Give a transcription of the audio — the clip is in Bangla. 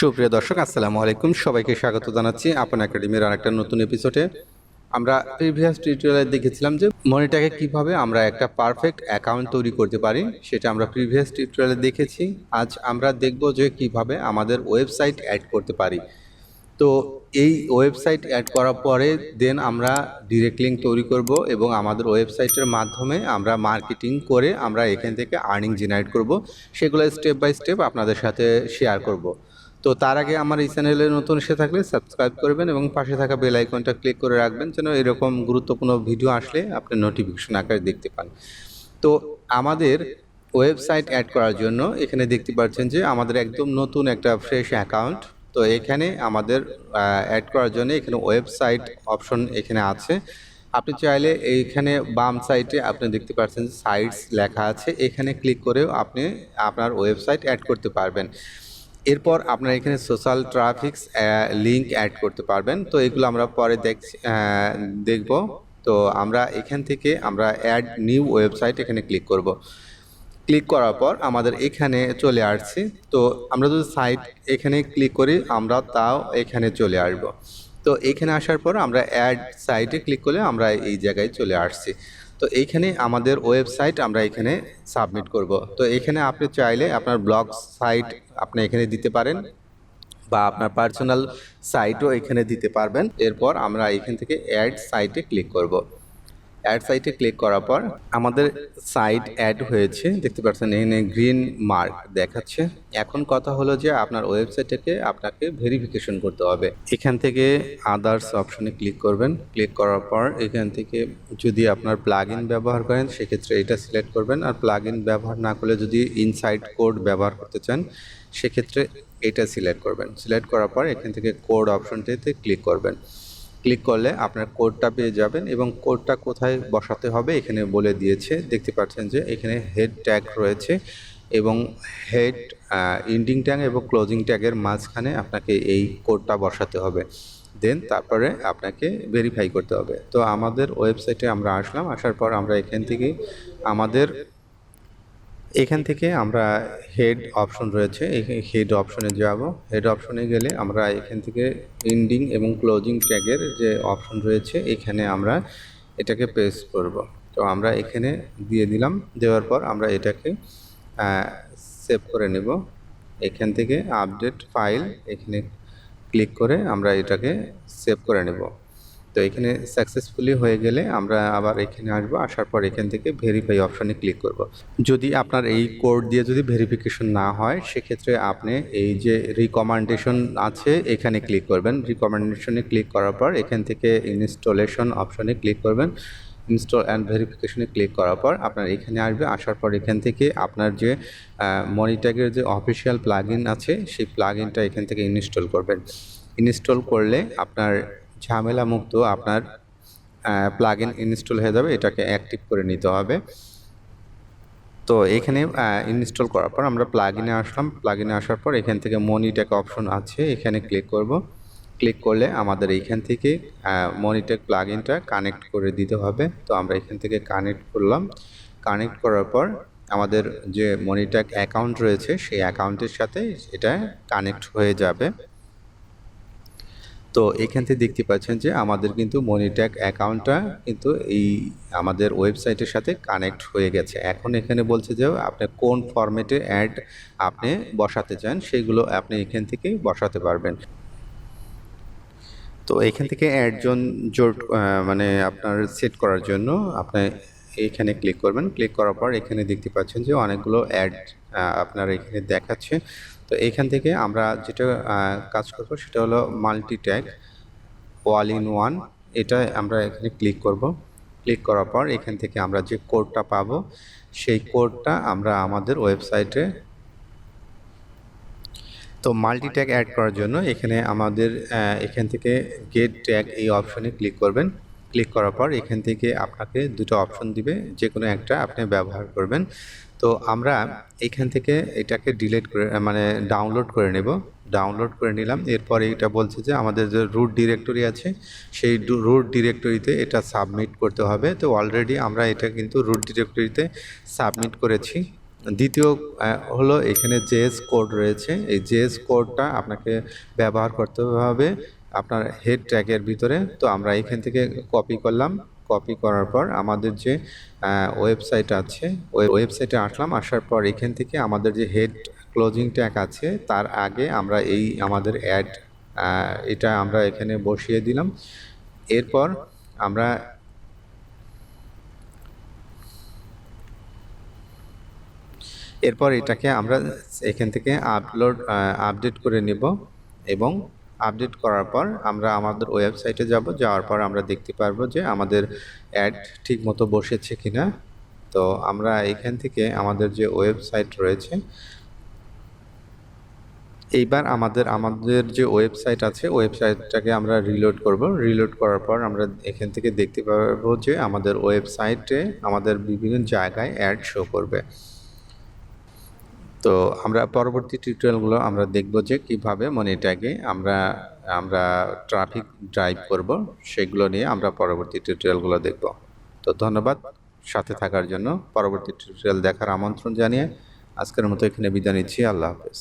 সুপ্রিয় দর্শক, আসসালামু আলাইকুম। সবাইকে স্বাগত জানাচ্ছি আপন একাডেমির আরেকটা নতুন এপিসোডে। আমরা প্রিভিয়াস টিউটোরিয়ালে দেখেছিলাম যে মনিটাকে কিভাবে আমরা একটা পারফেক্ট অ্যাকাউন্ট তৈরি করতে পারি, সেটা আমরা প্রিভিয়াস টিউটোরিয়ালে দেখেছি। আজ আমরা দেখব যে কিভাবে আমাদের ওয়েবসাইট অ্যাড করতে পারি। তো এই ওয়েবসাইট অ্যাড করার পরে দেন আমরা ডিরেক্ট লিঙ্ক তৈরি করব এবং আমাদের ওয়েবসাইটের মাধ্যমে আমরা মার্কেটিং করে আমরা এখান থেকে আর্নিং জেনারেট করব। সেগুলো স্টেপ বাই স্টেপ আপনাদের সাথে শেয়ার করব। তো তার আগে আমার এই চ্যানেলে নতুন এসে থাকলে সাবস্ক্রাইব করবেন এবং পাশে থাকা বেল আইকনটা ক্লিক করে রাখবেন, যেন এরকম গুরুত্বপূর্ণ ভিডিও আসলে আপনি নোটিফিকেশন আকারে দেখতে পান। তো আমাদের ওয়েবসাইট অ্যাড করার জন্য এখানে দেখতে পাচ্ছেন যে আমাদের একদম নতুন একটা ফ্রেশ অ্যাকাউন্ট। তো এখানে আমাদের অ্যাড করার জন্য এখানে ওয়েবসাইট অপশন এখানে আছে। আপনি চাইলে এইখানে বাম সাইডে আপনি দেখতে পাচ্ছেন সাইটস লেখা আছে, এখানে ক্লিক করেও আপনি আপনার ওয়েবসাইট অ্যাড করতে পারবেন। এরপর আপনার এখানে সোশ্যাল ট্রাফিক্স লিঙ্ক অ্যাড করতে পারবেন। তো এগুলো আমরা পরে দেখব। তো আমরা এখান থেকে আমরা অ্যাড নিউ ওয়েবসাইট এখানে ক্লিক করব। ক্লিক করার পর আমাদের এখানে চলে আসছি। তো আমরা যদি সাইট এখানে ক্লিক করি আমরা তাও এখানে চলে আসব। তো এখানে আসার পর আমরা অ্যাড সাইটে ক্লিক করলে আমরা এই জায়গায় চলে আসছি। তো এইখানে আমাদের ওয়েবসাইট আমরা এখানে সাবমিট করব। তো এখানে আপনি চাইলে আপনার ব্লগ সাইট আপনি এখানে দিতে পারেন বা আপনার পার্সোনাল সাইটও এখানে দিতে পারবেন। এরপর আমরা এখান থেকে অ্যাড সাইটে ক্লিক করব। অ্যাড সাইটে ক্লিক করার পর আমাদের সাইট অ্যাড হয়েছে, দেখতে পাচ্ছেন এখানে গ্রিন মার্ক দেখাচ্ছে। এখন কথা হলো যে আপনার ওয়েবসাইটটাকে আপনাকে ভেরিফিকেশন করতে হবে। এখান থেকে আদার্স অপশনে ক্লিক করবেন। ক্লিক করার পর এখান থেকে যদি আপনার প্লাগইন ব্যবহার করেন সেক্ষেত্রে এটা সিলেক্ট করবেন, আর প্লাগইন ব্যবহার না করলে যদি ইনসাইড কোড ব্যবহার করতে চান সেক্ষেত্রে এটা সিলেক্ট করবেন। সিলেক্ট করার পর এখান থেকে কোড অপশনটিতে ক্লিক করবেন। ক্লিক করলে আপনার কোডটা পেয়ে যাবেন এবং কোডটা কোথায় বসাতে হবে এখানে বলে দিয়েছে। দেখতে পাচ্ছেন যে এখানে হেড ট্যাগ রয়েছে এবং হেড এন্ডিং ট্যাগ এবং ক্লোজিং ট্যাগের মাঝখানে আপনাকে এই কোডটা বসাতে হবে। দেন তারপরে আপনাকে ভেরিফাই করতে হবে। তো আমাদের ওয়েবসাইটে আমরা আসলাম। আসার পর আমরা এখান থেকে আমরা হেড অপশন রয়েছে, হেড অপশনে যাব। হেড অপশনে গেলে আমরা এখান থেকে এন্ডিং এবং ক্লোজিং ট্যাগের যে অপশন রয়েছে এখানে আমরা এটাকে পেস্ট করব। তো আমরা এখানে দিয়ে দিলাম। দেওয়ার পর আমরা এটাকে সেভ করে নেব। এখান থেকে আপডেট ফাইল এখানে ক্লিক করে আমরা এটাকে সেভ করে নেব। তো এখানে সাকসেসফুলি হয়ে গেলে আমরা আবার এখানে আসবো। আসার পর এখান থেকে ভেরিফাই অপশনে ক্লিক করব। যদি আপনার এই কোড দিয়ে যদি ভেরিফিকেশন না হয় সেক্ষেত্রে আপনি এই যে রিকমেন্ডেশন আছে এখানে ক্লিক করবেন। রিকমেন্ডেশনে ক্লিক করার পর এখান থেকে ইনস্টলেশন অপশনে ক্লিক করবেন। ইনস্টল অ্যান্ড ভেরিফিকেশনে ক্লিক করার পর আপনার এখানে আসবে। আসার পর এখান থেকে আপনার যে মনিট্যাগের যে অফিসিয়াল প্লাগইন আছে সেই প্লাগইনটা এখান থেকে ইনস্টল করবেন। ইনস্টল করলে আপনার ঝামেলা মুক্ত আপনার প্লাগইন ইনস্টল হয়ে যাবে। এটাকে অ্যাক্টিভ করে নিতে হবে। তো এখানে ইনস্টল করার পর আমরা প্লাগইনে আসলাম। প্লাগইনে আসার পর এখান থেকে মনিট্যাগ অপশন আছে, এখানে ক্লিক করব। ক্লিক করলে আমাদের এইখান থেকে মনিট্যাগ প্লাগইনটা কানেক্ট করে দিতে হবে। তো আমরা এখান থেকে কানেক্ট করলাম। কানেক্ট করার পর আমাদের যে মনিট্যাগ অ্যাকাউন্ট রয়েছে সেই অ্যাকাউন্টের সাথে এটা কানেক্ট হয়ে যাবে। তো এখান থেকে দেখতে পাচ্ছেন যে আমাদের কিন্তু মনিট্যাগ অ্যাকাউন্টটা কিন্তু এই আমাদের ওয়েবসাইটের সাথে কানেক্ট হয়ে গেছে। এখন এখানে বলছে যে আপনি কোন ফরম্যাটে অ্যাড আপনি বসাতে চান সেগুলো আপনি এখান থেকে বসাতে পারবেন। তো এখান থেকে অ্যাডজন জোট মানে আপনার সেট করার জন্য আপনি এখানে ক্লিক করবেন। ক্লিক করার পর এখানে দেখতে পাচ্ছেন যে অনেকগুলো অ্যাড আপনার এখানে দেখাচ্ছে। তো এখান থেকে আমরা যেটা কাজ করব সেটা হলো multi tag all in one. এটা আমরা এখানে ক্লিক করব। ক্লিক করার পর এখান থেকে আমরা যে কোডটা পাবো সেই কোডটা আমরা আমাদের ওয়েবসাইটে। তো মাল্টি ট্যাগ অ্যাড করার জন্য এখানে আমাদের এখান থেকে গেট ট্যাগ এই অপশনে ক্লিক করবেন। ক্লিক করার পর এখান থেকে আপনাকে দুটো অপশন দিবে, যে কোনো একটা আপনি ব্যবহার করবেন। তো আমরা এখান থেকে এটাকে ডিলিট করে মানে ডাউনলোড করে নেব। ডাউনলোড করে নিলাম। এরপর এটা বলছে যে আমাদের যে রুট ডিরেক্টরি আছে সেই রুট ডিরেক্টরিতে এটা সাবমিট করতে হবে। তো অলরেডি আমরা এটা কিন্তু রুট ডিরেক্টরিতে সাবমিট করেছি। দ্বিতীয় হলো এখানে জেএস কোড রয়েছে। এই জেএস কোডটা আপনাকে ব্যবহার করতে হবে আপনার হেড ট্যাগের ভিতরে। তো আমরা এখান থেকে কপি করলাম, কপি করার পর আমাদের যে ওয়েবসাইট আছে ওই ওয়েবসাইটে আসলাম, আসার পর এখান থেকে আমাদের যে হেড ক্লোজিং ট্যাগ আছে তার আগে আমরা এই আমাদের অ্যাড এটা আমরা এখানে বসিয়ে দিলাম। এরপর আমরা এটাকে আমরা এখান থেকে আপডেট করে নেব এবং আপডেট করার পর আমরা আমাদের ওয়েবসাইটে যাব। যাওয়ার পর আমরা দেখতে পারবো যে আমাদের অ্যাড ঠিকমতো বসেছে কিনা। তো আমরা এখান থেকে আমাদের যে ওয়েবসাইট রয়েছে, এইবার আমাদের যে ওয়েবসাইট আছে ওয়েবসাইটটাকে আমরা রিলোড করব। রিলোড করার পর আমরা এখান থেকে দেখতে পারবো যে আমাদের ওয়েবসাইটে আমাদের বিভিন্ন জায়গায় অ্যাড শো করবে। তো আমরা পরবর্তী টিউটোরিয়ালগুলো আমরা দেখব যে কিভাবে মনিট্যাগে আমরা ট্রাফিক ড্রাইভ করব, সেগুলো নিয়ে আমরা পরবর্তী টিউটোরিয়ালগুলো দেখব। তো ধন্যবাদ সাথে থাকার জন্য। পরবর্তী টিউটোরিয়াল দেখার আমন্ত্রণ জানিয়ে আজকের মতো এখানে বিদায় নিচ্ছি। আল্লাহ হাফেজ।